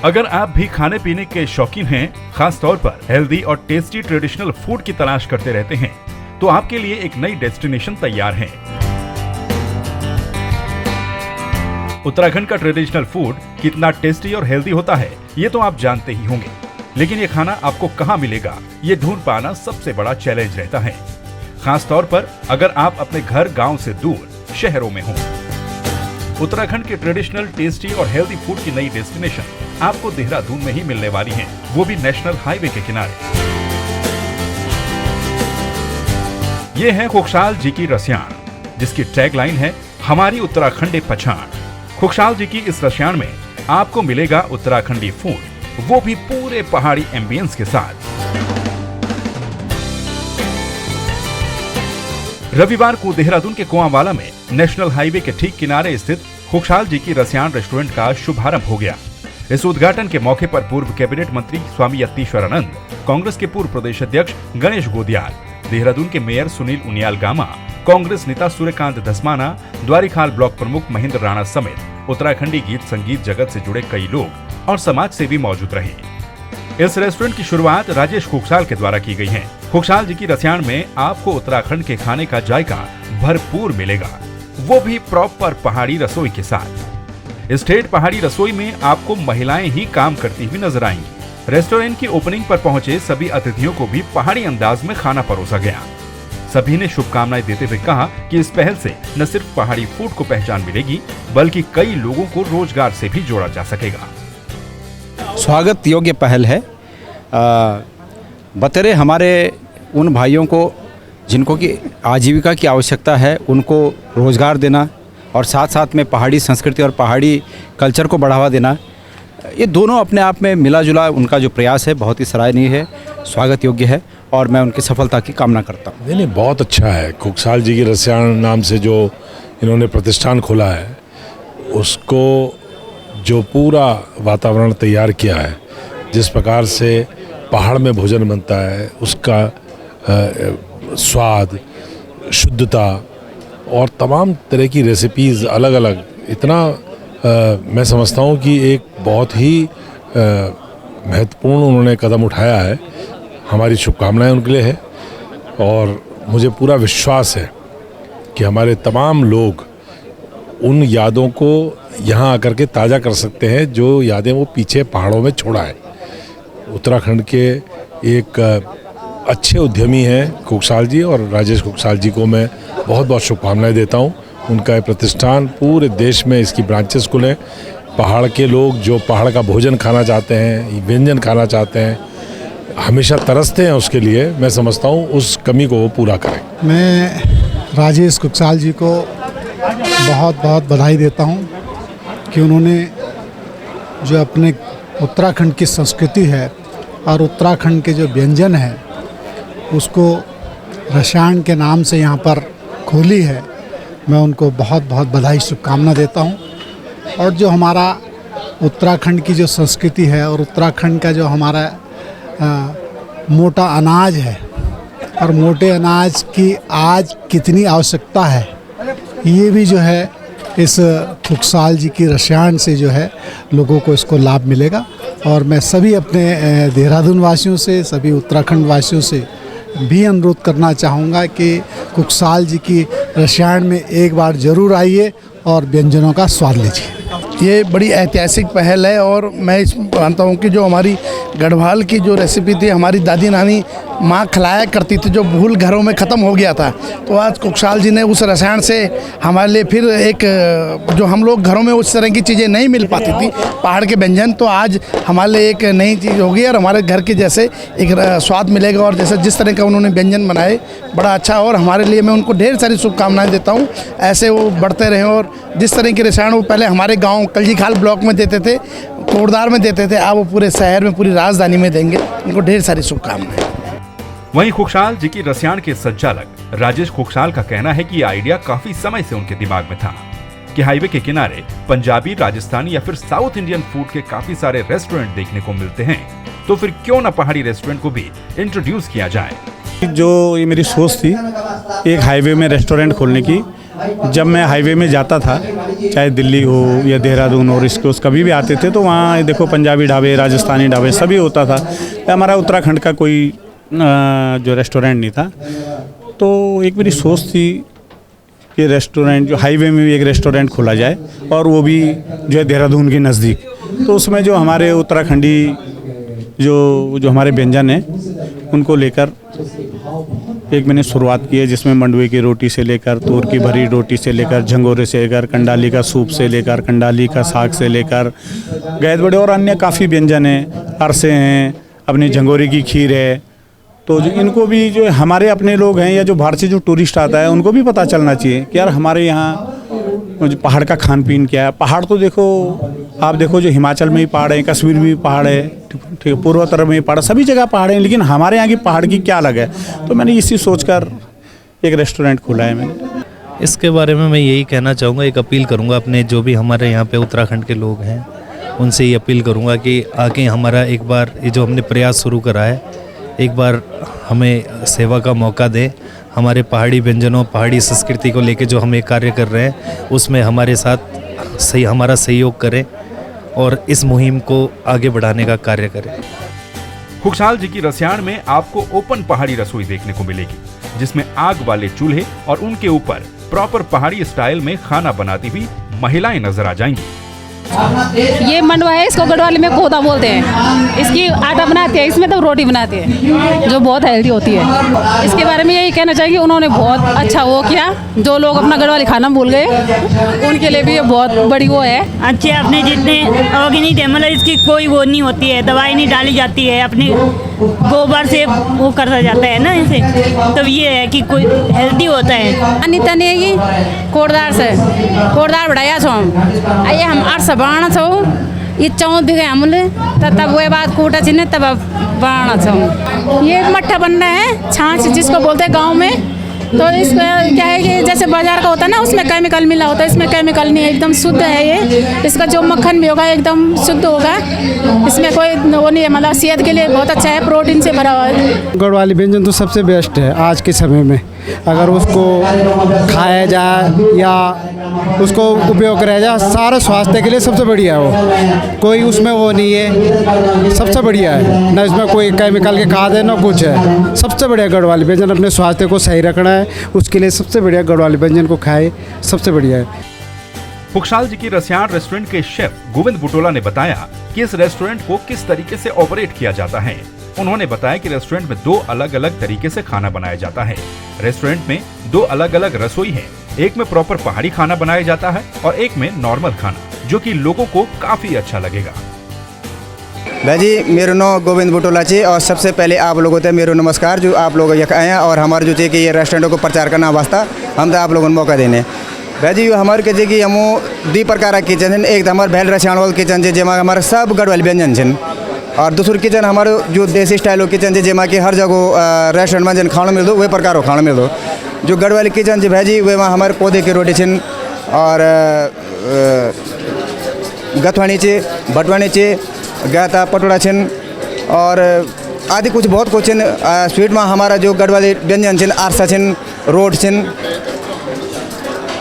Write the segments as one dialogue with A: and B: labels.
A: अगर आप भी खाने पीने के शौकीन हैं, खास तौर पर हेल्दी और टेस्टी ट्रेडिशनल फूड की तलाश करते रहते हैं, तो आपके लिए एक नई डेस्टिनेशन तैयार है। उत्तराखंड का ट्रेडिशनल फूड कितना टेस्टी और हेल्दी होता है, ये तो आप जानते ही होंगे, लेकिन ये खाना आपको कहाँ मिलेगा, ये ढूंढ पाना सबसे बड़ा चैलेंज रहता है, खास तौर पर अगर आप अपने घर गांव से दूर शहरों में हों। उत्तराखंड के ट्रेडिशनल, टेस्टी और हेल्दी फूड की नई डेस्टिनेशन आपको देहरादून में ही मिलने वाली है, वो भी नेशनल हाईवे के किनारे। ये है खुगशाल जी की रसियाण, जिसकी टैगलाइन है हमारी उत्तराखंडी पहचान। खुगशाल जी की इस रसियाण में आपको मिलेगा उत्तराखंडी फूड, वो भी पूरे पहाड़ी एम्बियंस के साथ। रविवार को देहरादून के कुआंवाला में नेशनल हाईवे के ठीक किनारे स्थित खुगशाल जी की रसियाण रेस्टोरेंट का शुभारंभ हो गया। इस उद्घाटन के मौके पर पूर्व कैबिनेट मंत्री स्वामी यतीश्वरानंद, कांग्रेस के पूर्व प्रदेश अध्यक्ष गणेश गोदियाल, देहरादून के मेयर सुनील उनियाल गामा, कांग्रेस नेता सूर्यकांत धस्माना, द्वारीखाल ब्लॉक प्रमुख महेंद्र राणा समेत उत्तराखंडी गीत संगीत जगत से जुड़े कई लोग और समाज सेवी मौजूद रहे। इस रेस्टोरेंट की शुरुआत राजेश खुगशाल के द्वारा की गई है। खुगशाल जी की रसियाण में आपको उत्तराखंड के खाने का जायका भरपूर मिलेगा, वो भी प्रॉपर पहाड़ी रसोई के साथ। स्टेट पहाड़ी रसोई में आपको महिलाएं ही काम करती हुई नजर आएंगी। रेस्टोरेंट की ओपनिंग पर पहुंचे सभी अतिथियों को भी पहाड़ी अंदाज में खाना परोसा गया। सभी ने शुभकामनाएं देते हुए कहा कि इस पहल से न सिर्फ पहाड़ी फूड को पहचान मिलेगी, बल्कि कई लोगों को रोजगार से भी जोड़ा जा सकेगा।
B: स्वागत योग्य पहल है। बतरे हमारे उन भाइयों को जिनको की आजीविका की आवश्यकता है, उनको रोज़गार देना और साथ साथ में पहाड़ी संस्कृति और पहाड़ी कल्चर को बढ़ावा देना, ये दोनों अपने आप में मिला जुला उनका जो प्रयास है बहुत ही सराहनीय है, स्वागत योग्य है और मैं उनकी सफलता की कामना करता हूँ।
C: नहीं, बहुत अच्छा है। खुगशाल जी की रसियाण नाम से जो इन्होंने प्रतिष्ठान खोला है, उसको जो पूरा वातावरण तैयार किया है, जिस प्रकार से पहाड़ में भोजन बनता है, उसका स्वाद, शुद्धता और तमाम तरह की रेसिपीज़ अलग अलग, इतना मैं समझता हूँ कि एक बहुत ही महत्वपूर्ण उन्होंने कदम उठाया है। हमारी शुभकामनाएं उनके लिए है और मुझे पूरा विश्वास है कि हमारे तमाम लोग उन यादों को यहाँ आकर के ताज़ा कर सकते हैं जो यादें वो पीछे पहाड़ों में छोड़ा है। उत्तराखंड के एक अच्छे उद्यमी हैं खुगशाल जी, और राजेश खुगशाल जी को मैं बहुत बहुत शुभकामनाएं देता हूं। उनका प्रतिष्ठान पूरे देश में इसकी ब्रांचेस खुलें। पहाड़ के लोग जो पहाड़ का भोजन खाना चाहते हैं, व्यंजन खाना चाहते हैं, हमेशा तरसते हैं उसके लिए, मैं समझता हूं उस कमी को वो पूरा करें।
D: मैं राजेश खुगशाल जी को बहुत बहुत बधाई देता हूं कि उन्होंने जो अपने उत्तराखंड की संस्कृति है और उत्तराखंड के जो व्यंजन है उसको रसियाण के नाम से यहाँ पर खोली है। मैं उनको बहुत बहुत बधाई, शुभकामना देता हूँ। और जो हमारा उत्तराखंड की जो संस्कृति है और उत्तराखंड का जो हमारा मोटा अनाज है और मोटे अनाज की आज कितनी आवश्यकता है, ये भी जो है इस खुगशाल जी की रसियाण से जो है लोगों को इसको लाभ मिलेगा। और मैं सभी अपने देहरादून वासियों से, सभी उत्तराखंड वासियों से भी अनुरोध करना चाहूँगा कि खुगशाल जी की रसियाण में एक बार ज़रूर आइए और व्यंजनों का स्वाद लीजिए।
E: ये बड़ी ऐतिहासिक पहल है और मैं इस मानता हूँ कि जो हमारी गढ़वाल की जो रेसिपी थी, हमारी दादी नानी माँ खिलाया करती थी, जो भूल घरों में ख़त्म हो गया था, तो आज खुगशाल जी ने उस रसायन से हमारे लिए फिर एक, जो हम लोग घरों में उस तरह की चीज़ें नहीं मिल पाती थी, पहाड़ के व्यंजन, तो आज हमारे लिए एक नई चीज़ होगी और हमारे घर के जैसे एक स्वाद मिलेगा। और जैसे जिस तरह का उन्होंने व्यंजन बनाए, बड़ा अच्छा, और हमारे लिए मैं उनको ढेर सारी शुभकामनाएँ देता हूँ। ऐसे वो बढ़ते रहें और जिस तरह की रसायन वो पहले हमारे गाँव कलजीखाल ब्लॉक में देते थे, कोटद्वार में देते थे, अब वो पूरे शहर में, पूरी राजधानी में देंगे। उनको ढेर सारी शुभकामनाएं।
A: वहीं खुगशाल जी की रसियाण के संचालक राजेश खुगशाल का कहना है कि आइडिया काफी समय से उनके दिमाग में था कि हाईवे के किनारे पंजाबी, राजस्थानी या फिर साउथ इंडियन फूड के काफी सारे रेस्टोरेंट देखने को मिलते हैं, तो फिर क्यों न पहाड़ी रेस्टोरेंट को भी इंट्रोड्यूस किया जाए।
B: जो ये मेरी सोच थी एक हाईवे में रेस्टोरेंट खोलने की, जब मैं हाईवे में जाता था, चाहे दिल्ली हो या देहरादून और इसको कभी भी आते थे, तो वहाँ देखो पंजाबी ढाबे, राजस्थानी ढाबे सभी होता था। हमारा उत्तराखंड का कोई जो रेस्टोरेंट नहीं था। तो एक मेरी सोच थी कि रेस्टोरेंट जो हाईवे में भी एक रेस्टोरेंट खोला जाए, और वो भी जो है देहरादून के नज़दीक। तो उसमें जो हमारे उत्तराखंडी जो हमारे व्यंजन हैं उनको लेकर एक मैंने शुरुआत की है, जिसमें मंडवे की रोटी से लेकर तूर की भरी रोटी से लेकर झंगोरे से लेकर कंडाली का सूप से लेकर कंडाली का साग से लेकर गैद बड़े और अन्य काफ़ी व्यंजन हैं, अरसे हैं, अपनी झंगोरे की खीर है। तो जो इनको भी जो हमारे अपने लोग हैं या जो बाहर से जो टूरिस्ट आता है उनको भी पता चलना चाहिए कि यार हमारे यहाँ जो पहाड़ का खान पीन क्या है। पहाड़ तो देखो, आप देखो जो हिमाचल में ही पहाड़ है, कश्मीर में भी पहाड़ है, ठीक है, पूर्वोत्तर में ही पहाड़, सभी जगह पहाड़ हैं, लेकिन हमारे यहाँ की पहाड़ की क्या अलग है। तो मैंने इसी सोचकर एक रेस्टोरेंट खोला है मैंने।
F: इसके बारे में मैं यही कहना चाहूँगा, एक अपील करूँगा अपने जो भी हमारे यहाँ पे उत्तराखंड के लोग हैं उनसे ये अपील करूँगा कि आके हमारा एक बार ये जो हमने प्रयास शुरू करा है, एक बार हमें सेवा का मौका दें। हमारे पहाड़ी व्यंजनों, पहाड़ी संस्कृति को लेके जो हम एक कार्य कर रहे हैं उसमें हमारे साथ हमारा सहयोग करें और इस मुहिम को आगे बढ़ाने का कार्य करें।
A: खुशहाल जी की रसियाण में आपको ओपन पहाड़ी रसोई देखने को मिलेगी, जिसमें आग वाले चूल्हे और उनके ऊपर प्रॉपर पहाड़ी स्टाइल में खाना बनाती हुई महिलाएं नजर आ जाएंगी।
G: ये मंडवा है, इसको गढ़वाली में कोदा बोलते हैं। इसकी आटा बनाते हैं, इसमें तो रोटी बनाते हैं जो बहुत हेल्दी होती है। इसके बारे में यही कहना चाहिए, उन्होंने बहुत अच्छा वो किया। जो लोग अपना गढ़वाली खाना भूल गए उनके लिए भी ये बहुत बड़ी वो है।
H: अच्छे अपने जितने ऑर्गेनिक है, मतलब इसकी कोई वो नहीं होती है, दवाई नहीं डाली जाती है, अपने गोबर से वो करा जाता है ना इसे। तो ये है कि कोई हेल्दी होता है।
G: अनिता ने कोड़दार बढ़ाया छो आइए हम 800 बाण छो ये 14 बीघे हमले तब वो बात कूटा चिन्ह तब बाण छो। ये मट्ठा बन रहा है, छाछ जिसको बोलते हैं गाँव में। तो इसका क्या है कि जैसे बाजार का होता है ना, उसमें केमिकल मिला होता है, इसमें केमिकल नहीं है, एकदम शुद्ध है ये। इसका जो मक्खन भी होगा एकदम शुद्ध होगा, इसमें कोई वो नहीं है, मतलब सेहत के लिए बहुत अच्छा है, प्रोटीन से भरा हुआ है।
I: गढ़वाली व्यंजन तो सबसे बेस्ट है आज के समय में। अगर उसको खाया जाए या उसको उपयोग करा जाए, सारा स्वास्थ्य के लिए सबसे बढ़िया है वो। कोई उसमें वो नहीं है, सबसे बढ़िया है, ना इसमें कोई केमिकल के खाद है ना कुछ है। सबसे बढ़िया गढ़वाली व्यंजन, अपने स्वास्थ्य को सही रखना है उसके लिए सबसे बढ़िया गढ़वाली व्यंजन को खाए, सबसे बढ़िया है।
A: खुशहाल जी की रसियाण रेस्टोरेंट के शेफ गोविंद बुटोला ने बताया कि इस रेस्टोरेंट को किस तरीके से ऑपरेट किया जाता है। उन्होंने बताया कि रेस्टोरेंट में 2 अलग अलग तरीके से खाना बनाया जाता है। रेस्टोरेंट में 2 अलग अलग रसोई है, एक में प्रॉपर पहाड़ी खाना बनाया जाता है और एक में नॉर्मल खाना, जो कि लोगों को काफी अच्छा लगेगा।
J: भाई जी, मेरा नाम गोविंद बुटोला जी, और सबसे पहले आप लोगों को मेरा नमस्कार जो आप लोग यहाँ आए हैं और हमारे जो कि ये रेस्टोरेंट को प्रचार करना वास्ता हम तो आप लोगों को मौका देने। भाई जी हमारे के कि हम 2 प्रकार का किचन है। एक तो हमारे भैल रसियाण वाला किचन है जेमा हमारे सब गढ़वाली व्यंजन है, और दूसरा किचन हमारे जो देसी स्टाइल किचन है जेमा कि हर जगह रेस्टोरेंट में जन खाना मिल दो वही प्रकार खाना मिल दो। जो गढ़वाली किचन है भाई जी वे हमारे पौधे की रोटी छिन और गथवाणी चे, भटवाणी चे, गाता पटोड़ा छिन और आदि कुछ बहुत कुछ छिन। स्वीट में हमारा जो गढ़वाली व्यंजन छिन, आरसा छिन, रोट छिन।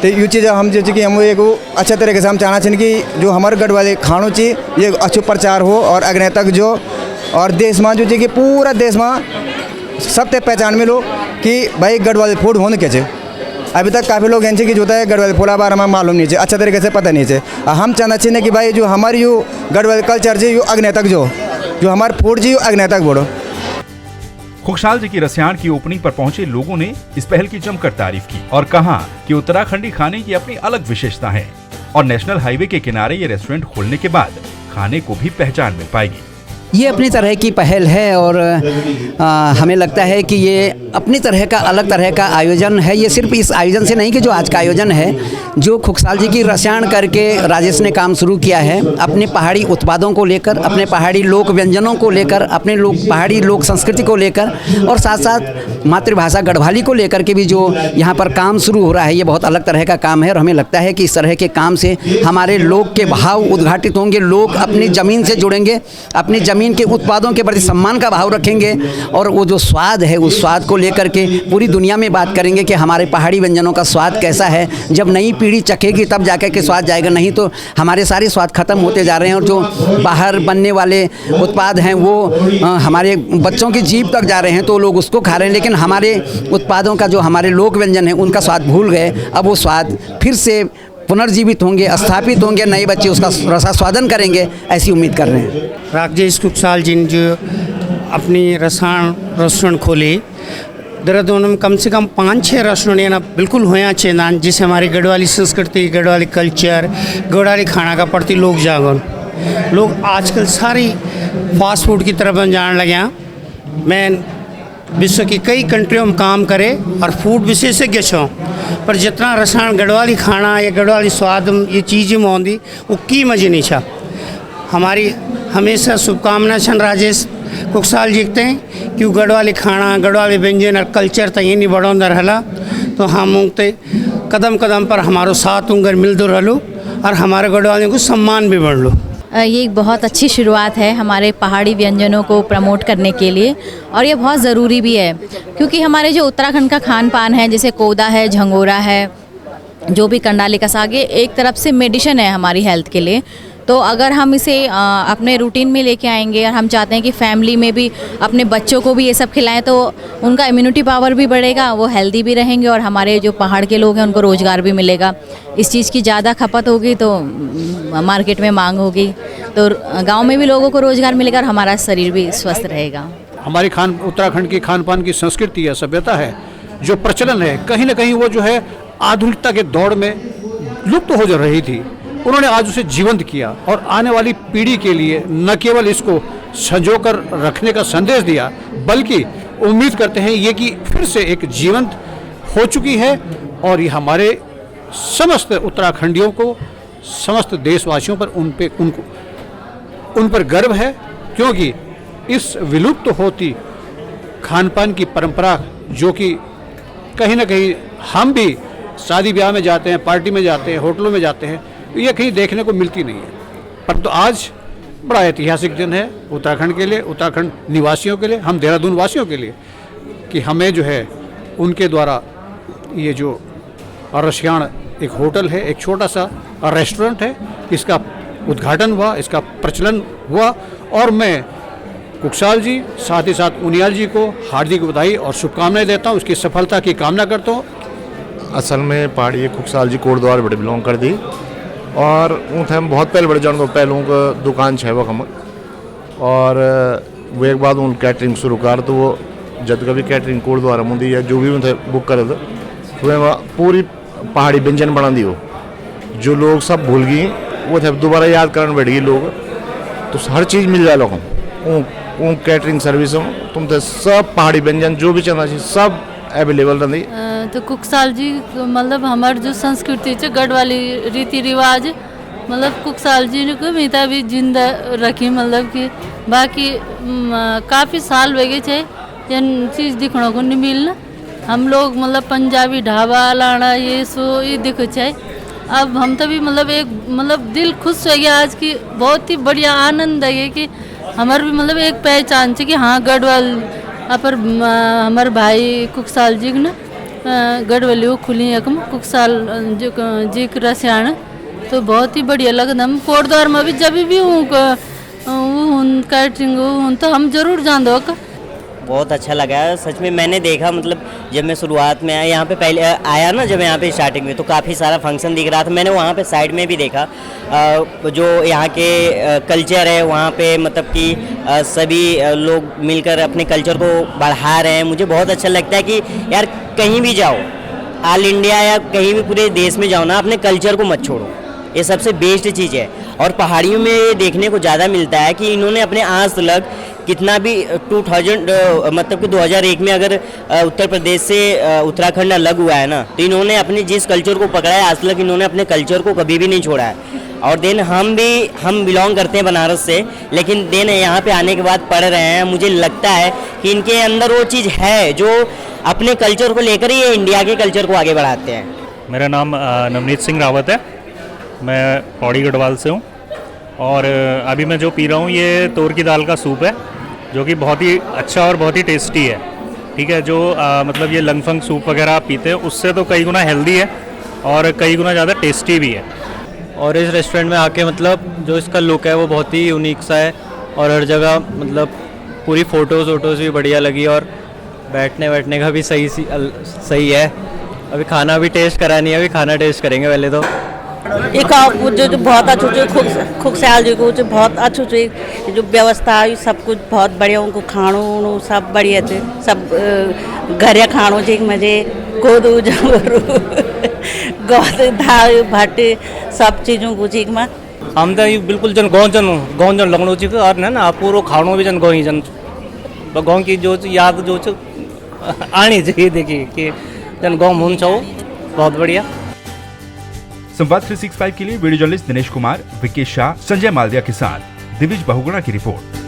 J: तो ये चीज़ हम जो कि हम एक अच्छा तरीके से हम चाहना चाहिए कि जो हमारे गढ़वाली खानों चाहिए ये अच्छो प्रचार हो और अगने तक जो और देश में जो कि पूरा देश में सब तक पहचान मिलो कि भाई गढ़वाली फूड होने के चाहिए। अभी तक काफ़ी लोग हैं कि जो है गढ़वाली फूड बारे में मालूम नहीं है, अच्छा तरीके से पता नहीं है। हम चाहना चाहिए कि भाई जो हमारी यो गढ़वाली कल्चर जी यो अगने तक जो हमारे फूड जी अगने तक बढ़ो।
A: खुशहाल जी की रसियाण की ओपनिंग पर पहुंचे लोगों ने इस पहल की जमकर तारीफ की और कहा कि उत्तराखंडी खाने की अपनी अलग विशेषता है और नेशनल हाईवे के किनारे ये रेस्टोरेंट खोलने के बाद खाने को भी पहचान मिल पाएगी।
K: ये अपनी तरह की पहल है और हमें लगता है कि ये अपनी तरह का अलग तरह का आयोजन है। ये सिर्फ इस आयोजन से नहीं कि जो आज का आयोजन है, जो खुशहाल जी की रसियाण करके राजेश ने काम शुरू किया है अपने पहाड़ी उत्पादों को लेकर, अपने पहाड़ी लोक व्यंजनों को लेकर, अपने पहाड़ी लोक संस्कृति को लेकर और साथ साथ मातृभाषा गढ़वाली को लेकर के भी जो यहाँ पर काम शुरू हो रहा है, ये बहुत अलग तरह का काम है। और हमें लगता है कि इस तरह के काम से हमारे लोग के भाव उद्घाटित होंगे, लोग अपनी ज़मीन से जुड़ेंगे, अपनी ज़मीन ज़मीन के उत्पादों के प्रति सम्मान का भाव रखेंगे और वो जो स्वाद है उस स्वाद को लेकर के पूरी दुनिया में बात करेंगे कि हमारे पहाड़ी व्यंजनों का स्वाद कैसा है। जब नई पीढ़ी चखेगी तब जाकर के स्वाद जाएगा, नहीं तो हमारे सारे स्वाद खत्म होते जा रहे हैं और जो बाहर बनने वाले उत्पाद हैं वो हमारे बच्चों की जीभ तक जा रहे हैं तो लोग उसको खा रहे हैं, लेकिन हमारे उत्पादों का जो हमारे लोक व्यंजन है उनका स्वाद भूल गए। अब वो स्वाद फिर से पुनर्जीवित होंगे, स्थापित होंगे, नए बच्चे उसका रसास्वादन करेंगे, ऐसी उम्मीद कर रहे हैं।
L: राजेश कुकसाल जी ने जो अपनी रसायन रेस्टोरेंट खोली देहरादून में, कम से कम 5-6 रेस्टोरेंट ये ना बिल्कुल होया चेंदान, जिससे हमारी गढ़वाली संस्कृति, गढ़वाली कल्चर, गढ़वाली खाना का प्रति लोग जागरूक। लोग आजकल सारी फास्ट फूड की तरफ जाने लगे हैं। मैं विश्व की कई कंट्रियों में काम करे और फूड विशेषज्ञ छूँ, पर जितना रसायन गढ़वाली खाना या गढ़वाली स्वाद ये चीज़ें में आँदी वो की मजे नहीं छा। हमारी हमेशा शुभकामना छन राजेश कुकसाल जी के कि गढ़वाली खाना, गढ़वाली व्यंजन और कल्चर तो ये नहीं बढ़ोंदा रहला, तो हम उनते कदम कदम पर हमारो साथ उंगर मिलते रहलो और हमारे गढ़वालियों को सम्मान भी बढ़ लो।
M: ये एक बहुत अच्छी शुरुआत है हमारे पहाड़ी व्यंजनों को प्रमोट करने के लिए, और ये बहुत ज़रूरी भी है क्योंकि हमारे जो उत्तराखंड का खान पान है, जैसे कोदा है, झंगोरा है, जो भी कंडाली का साग, ये एक तरफ से मेडिसिन है हमारी हेल्थ के लिए। तो अगर हम इसे अपने रूटीन में लेके आएंगे और हम चाहते हैं कि फैमिली में भी अपने बच्चों को भी ये सब खिलाएं तो उनका इम्यूनिटी पावर भी बढ़ेगा, वो हेल्दी भी रहेंगे और हमारे जो पहाड़ के लोग हैं उनको रोज़गार भी मिलेगा। इस चीज़ की ज़्यादा खपत होगी तो मार्केट में मांग होगी, तो गांव में भी लोगों को रोज़गार मिलेगा और हमारा शरीर भी स्वस्थ रहेगा।
N: हमारी उत्तराखंड की खान पान की संस्कृति है, सभ्यता है, जो प्रचलन है, कहीं ना कहीं वो जो है आधुनिकता के दौड़ में लुप्त हो जा रही थी। उन्होंने आज उसे जीवंत किया और आने वाली पीढ़ी के लिए न केवल इसको संजोकर रखने का संदेश दिया, बल्कि उम्मीद करते हैं ये कि फिर से एक जीवंत हो चुकी है और ये हमारे समस्त उत्तराखंडियों को, समस्त देशवासियों पर उन पर गर्व है, क्योंकि इस विलुप्त होती खान पान की परंपरा जो कि कहीं ना कहीं हम भी शादी ब्याह में जाते हैं, पार्टी में जाते हैं, होटलों में जाते हैं, ये कहीं देखने को मिलती नहीं है। पर तो आज बड़ा ऐतिहासिक दिन है उत्तराखंड के लिए, उत्तराखंड निवासियों के लिए, हम देहरादून वासियों के लिए, कि हमें जो है उनके द्वारा ये जो रसियाण एक होटल है, एक छोटा सा रेस्टोरेंट है, इसका उद्घाटन हुआ, इसका प्रचलन हुआ और मैं कुकसाल जी साथ ही साथ उनियाल जी को हार्दिक बधाई और शुभकामनाएं देता हूँ, उसकी सफलता की कामना करता हूँ।
O: असल में पहाड़ी कुकसाल जी कोटद्वार बड़े बिलोंग कर दी और उनसे हम बहुत पहले बड़े जान को पहलों का दुकान है वो हम, और वो एक बाद उन कैटरिंग शुरू कर, तो वो जब कभी कैटरिंग कोटद्वार मुंदी या जो भी उनसे बुक करे तो वह पूरी पहाड़ी व्यंजन बना दी हो, जो लोग सब भूल गई वो थे दोबारा याद करने बैठ गई लोग, तो हर चीज़ मिल जाए लोगों उन कैटरिंग सर्विस तुम थे सब पहाड़ी व्यंजन जो भी चलना चाहिए सब अवेलेबल रही।
P: तो कुकसाल जी मतलब हमारे जो संस्कृति है गढ़वाली रीति रिवाज मतलब कुकसाल जी ने को मिता भी जिंदा रखी, मतलब कि बाकी काफ़ी साल हो गए थे ये चीज़ दिखने को नहीं मिलना। हम लोग मतलब पंजाबी ढाबा लाना ये सो ये दिखो चाहे, अब हम तभी मतलब एक मतलब दिल खुश हो गया आज की, बहुत ही बढ़िया आनंद है कि हमारे भी मतलब एक पहचान है कि हाँ गढ़वाल अपर हमारे भाई कुकसाल जी ने गढ़वाली वो खुली एकम कुकसाल जी की रसियाण, तो बहुत ही बढ़िया लगता। हम कोटद्वार में भी जब भी हूँ कैटरिंग हूँ तो हम जरूर जान दो।
Q: बहुत अच्छा लगा सच में, मैंने देखा मतलब जब मैं शुरुआत में आया यहाँ पे, पहले आया ना जब यहाँ पे स्टार्टिंग में, तो काफ़ी सारा फंक्शन दिख रहा था। मैंने वहाँ पे साइड में भी देखा जो यहाँ के कल्चर है वहाँ पे, मतलब कि सभी लोग मिलकर अपने कल्चर को बढ़ा रहे हैं। मुझे बहुत अच्छा लगता है कि यार कहीं भी जाओ, ऑल इंडिया या कहीं भी पूरे देश में जाओ ना, अपने कल्चर को मत छोड़ो, ये सबसे बेस्ट चीज़ है। और पहाड़ियों में ये देखने को ज़्यादा मिलता है कि इन्होंने अपने आज तक कितना भी 2000 मतलब कि 2001 में अगर उत्तर प्रदेश से उत्तराखंड अलग हुआ है ना, तो इन्होंने अपने जिस कल्चर को पकड़ा है आज तक इन्होंने अपने कल्चर को कभी भी नहीं छोड़ा है। और देन हम बिलोंग करते हैं बनारस से, लेकिन देन यहाँ पे आने के बाद पढ़ रहे हैं, मुझे लगता है कि इनके अंदर वो चीज़ है जो अपने कल्चर को लेकर ही ये इंडिया के कल्चर को आगे बढ़ाते हैं।
R: मेरा नाम नवनीत सिंह रावत है, मैं पौड़ी गढ़वाल से हूँ और अभी मैं जो पी रहा हूँ ये तोर की दाल का सूप है, जो कि बहुत ही अच्छा और बहुत ही टेस्टी है। ठीक है, जो मतलब ये लंगफंग सूप वगैरह आप पीते हैं उससे तो कई गुना हेल्दी है और कई गुना ज़्यादा टेस्टी भी है।
S: और इस रेस्टोरेंट में आके मतलब जो इसका लुक है वो बहुत ही यूनिक सा है और हर जगह मतलब पूरी फ़ोटोज़ भी बढ़िया लगी और बैठने का भी सही है। अभी खाना भी टेस्ट करा नहीं है, अभी खाना टेस्ट करेंगे पहले तो।
T: एक जो बहुत अच्छो खुशहाल जी को जो बहुत अच्छो जो व्यवस्था है सब कुछ बहुत बढ़िया, उनको खाणो सब बढ़िया थे, सब घर खाणो जी मजे कोदू जंगरू गोद दाल भट्ट सब चीज़ों को जी में
S: हम तो बिल्कुल जन गाँव जन लगनो चाहिए और ना पूरा खाणो भी जन गाँव की जो याद जो आनी चाहिए, देखिए कि जन गाँव मुन छो बहुत बढ़िया।
A: संवाद 365 के लिए वीडियो जर्नलिस्ट दिनेश कुमार, विकेश शाह, संजय मालदिया के साथ दिविज बहुगुणा की रिपोर्ट।